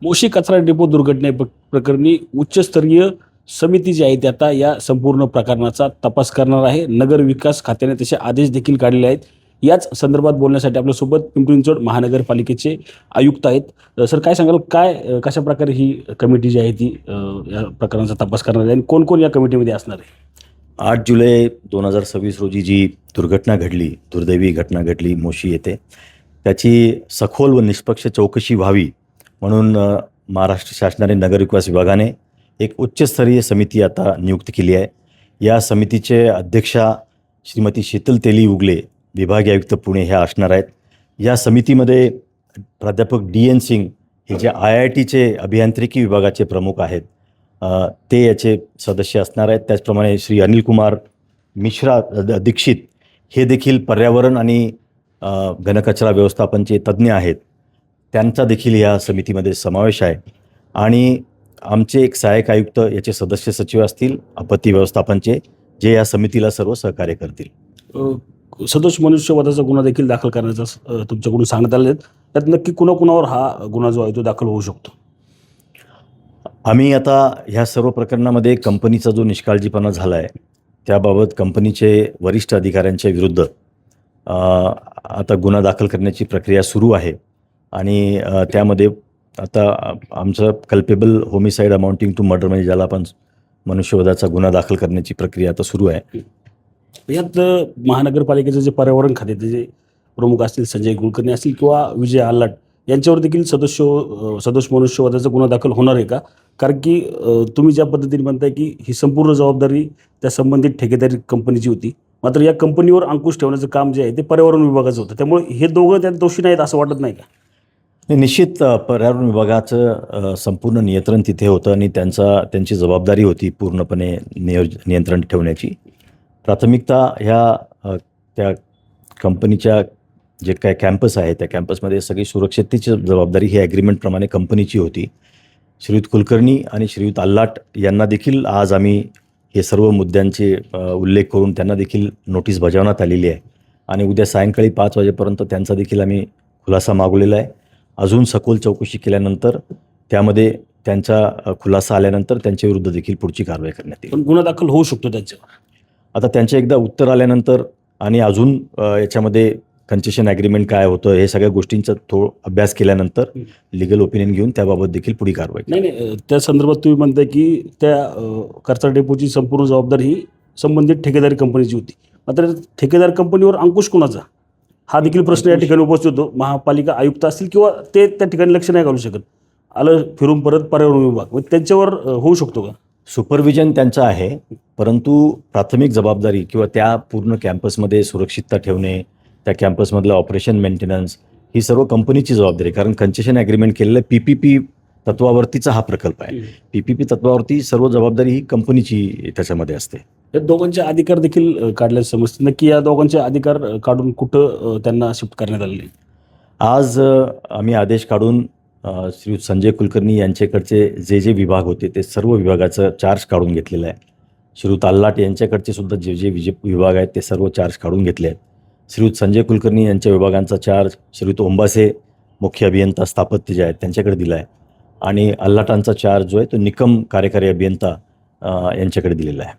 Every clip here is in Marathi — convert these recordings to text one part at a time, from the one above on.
मोशी कचरा डेपो प्रकरणी उच्चस्तरीय समिती जी आहे ती आता या संपूर्ण प्रकरणाचा तपास करणार आहे. नगर विकास खात्याने तसे आदेश देखील काढलेले आहेत. याच संदर्भात बोलण्यासाठी आपल्यासोबत पिंपरी चिंचवड महानगरपालिकेचे आयुक्त आहेत. सर, काय सांगाल, कशा प्रकारे ही कमिटी जी आहे ती या प्रकरणाचा तपास करणार आहे आणि कोण कोण या कमिटीमध्ये असणार आहे? 8 जुलै 2026 रोजी जी दुर्घटना घडली, दुर्दैवी घटना घडली मोशी येथे, त्याची सखोल व निष्पक्ष चौकशी व्हावी म्हणून महाराष्ट्र शासनाने नगरविकास विभागाने एक उच्चस्तरीय समिती आता नियुक्त केली आहे. या समितीचे अध्यक्षा श्रीमती शीतल तेली उगले, विभागीय आयुक्त पुणे ह्या असणार आहेत. या समितीमध्ये प्राध्यापक DN सिंग हे जे IITचे अभियांत्रिकी विभागाचे प्रमुख आहेत ते याचे सदस्य असणार आहेत. त्याचप्रमाणे श्री अनिल कुमार मिश्रा दीक्षित हे देखील पर्यावरण आणि घनकचरा व्यवस्थापनचे तज्ज्ञ आहेत. त्यांचा देखील या समितीमध्ये समावेश आहे. आणि आमचे एक सहाय्यक आयुक्त याचे सदस्य सचिव असतील आपत्ती व्यवस्थापनचे, जे या समितीला सर्व सहकार्य करतील. सदोष मनुष्यवधाचा गुन्हा देखील दाखल करण्याचा तुमच्याकडून सांगण्यात आले. त्यात नक्की कुणाकुणावर हा गुन्हा जो आहे तो दाखल होऊ शकतो? आम्ही आता ह्या सर्व प्रकरणामध्ये कंपनीचा जो निष्काळजीपणा झाला आहे त्याबाबत कंपनीचे वरिष्ठ अधिकाऱ्यांच्या विरुद्ध आता गुन्हा दाखल करण्याची प्रक्रिया सुरू आहे. आणि त्यामध्ये आता आमचं कल्पेबल होमिसाईड अमाउंटिंग टू मर्डर, म्हणजे ज्याला आपण मनुष्यवधाचा गुन्हा दाखल करण्याची प्रक्रिया आता सुरू आहे. यात महानगरपालिकेचे जे पर्यावरण खात्याचे जे प्रमुख असतील, संजय कुलकर्णी असतील किंवा विजय आल्हाट, यांच्यावर देखील सदोष मनुष्यवधाचा गुन्हा दाखल होणार आहे का? कारण की तुम्ही ज्या पद्धतीने म्हणताय की ही संपूर्ण जबाबदारी त्या संबंधित ठेकेदारी कंपनीची होती, मात्र या कंपनीवर अंकुश ठेवण्याचं काम जे आहे ते पर्यावरण विभागाचं होतं. त्यामुळे हे दोघं त्यात दोषी नाहीत असं वाटत नाही का? निश्चित पर्यावरण विभागाचं संपूर्ण नियंत्रण तिथे होतं आणि त्यांची जबाबदारी होती पूर्णपणे नियंत्रण ठेवण्याची. प्राथमिकता ह्या त्या कंपनीच्या जे काय कॅम्पस आहे त्या कॅम्पसमध्ये सगळी सुरक्षिततेची जबाबदारी ही ॲग्रीमेंटप्रमाणे कंपनीची होती. श्रीयुत कुलकर्णी आणि श्रीयुत आल्हाट यांना देखील आज आम्ही हे सर्व मुद्द्यांचे उल्लेख करून त्यांना देखील नोटीस बजावण्यात आलेली आहे. आणि उद्या सायंकाळी 5 वाजेपर्यंत त्यांचा देखील आम्ही खुलासा मागवलेला आहे. अजून सखोल चौकशी केल्यानंतर त्यामध्ये त्यांचा खुलासा आल्यानंतर त्यांच्या विरुद्ध देखील पुढची कारवाई करण्यात येईल. पण गुन्हा दाखल होऊ शकतो त्याच्यावर? आता त्यांचे एकदा उत्तर आल्यानंतर आणि अजून याच्यामध्ये कन्सेशन ॲग्रीमेंट काय होतं हे सगळ्या गोष्टींचा अभ्यास केल्यानंतर लिगल ओपिनियन घेऊन त्याबाबत देखील पुढील कारवाई. नाही, त्या संदर्भात तुम्ही म्हणताय की त्या कचरा डेपोची संपूर्ण जबाबदारी ही संबंधित ठेकेदारी कंपनीची होती, मात्र ठेकेदार कंपनीवर अंकुश कुणाचा, हा देखील प्रश्न या ठिकाणी उपस्थित होतो. महापालिका आयुक्त असतील किंवा ते त्या ठिकाणी लक्ष नाही घालू शकत, आलं फिरून परत पर्यावरण विभाग, त्यांच्यावर होऊ शकतो का? सुपरविजन त्यांचं आहे, परंतु प्राथमिक जबाबदारी किंवा त्या पूर्ण कॅम्पसमध्ये सुरक्षितता ठेवणे, त्या कॅम्पसमधलं ऑपरेशन मेंटेनन्स ही सर्व कंपनीची जबाबदारी. कारण कन्सेशन ॲग्रीमेंट केलेलं PPP तत्वावरतीचा हा प्रकल्प आहे. PPP तत्वावरती सर्व जबाबदारी ही कंपनीची त्याच्यामध्ये असते. या दोघांचे अधिकार देखील काढल्यास समजते. नक्की या दोघांचे अधिकार काढून कुठं त्यांना शिफ्ट करण्यात आलेले? आज आम्ही आदेश काढून श्री संजय कुलकर्णी यांच्याकडचे जे विभाग होते ते सर्व विभागाचं चार्ज काढून घेतलेलं आहे. श्रीयुत आल्हाट यांच्याकडचे सुद्धा जे विभाग आहेत ते सर्व चार्ज काढून घेतले आहेत. श्रीयुत संजय कुलकर्णी यांच्या विभागांचा चार्ज श्रीयुत ओंबासे मुख्य अभियंता स्थापत्य जे आहेत त्यांच्याकडे दिला आहे. आणि आल्हाटांचा चार्ज जो आहे तो निकम कार्यकारी अभियंता यांच्याकडे दिलेला आहे.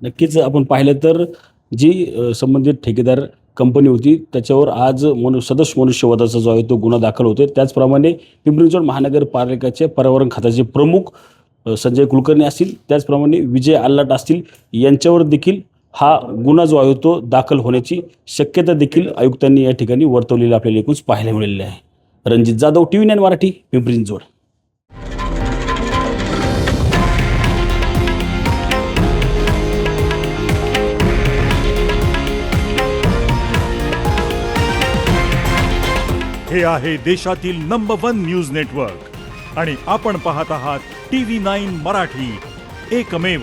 नक्कीच आपण पाहिलं तर जी संबंधित ठेकेदार कंपनी होती त्याच्यावर आज सदोष मनुष्यवधाचा जो आहे तो गुन्हा दाखल होतो. त्याचप्रमाणे पिंपरी चिंचवड महानगरपालिकेचे पर्यावरण खात्याचे प्रमुख संजय कुलकर्णी असतील, त्याचप्रमाणे विजय आल्हाट असतील, यांच्यावर देखील हा गुन्हा जो आहे तो दाखल होण्याची शक्यता देखील आयुक्तांनी या ठिकाणी वर्तवलेली आपल्याला एकूणच पाहायला मिळालेली आहे. रणजित जाधव, TV9 मराठी, पिंपरी चिंचवड. हे आहे देशातील नंबर 1 न्यूज नेटवर्क आणि आपण पाहत आहात TV9 मराठी, एकमेव.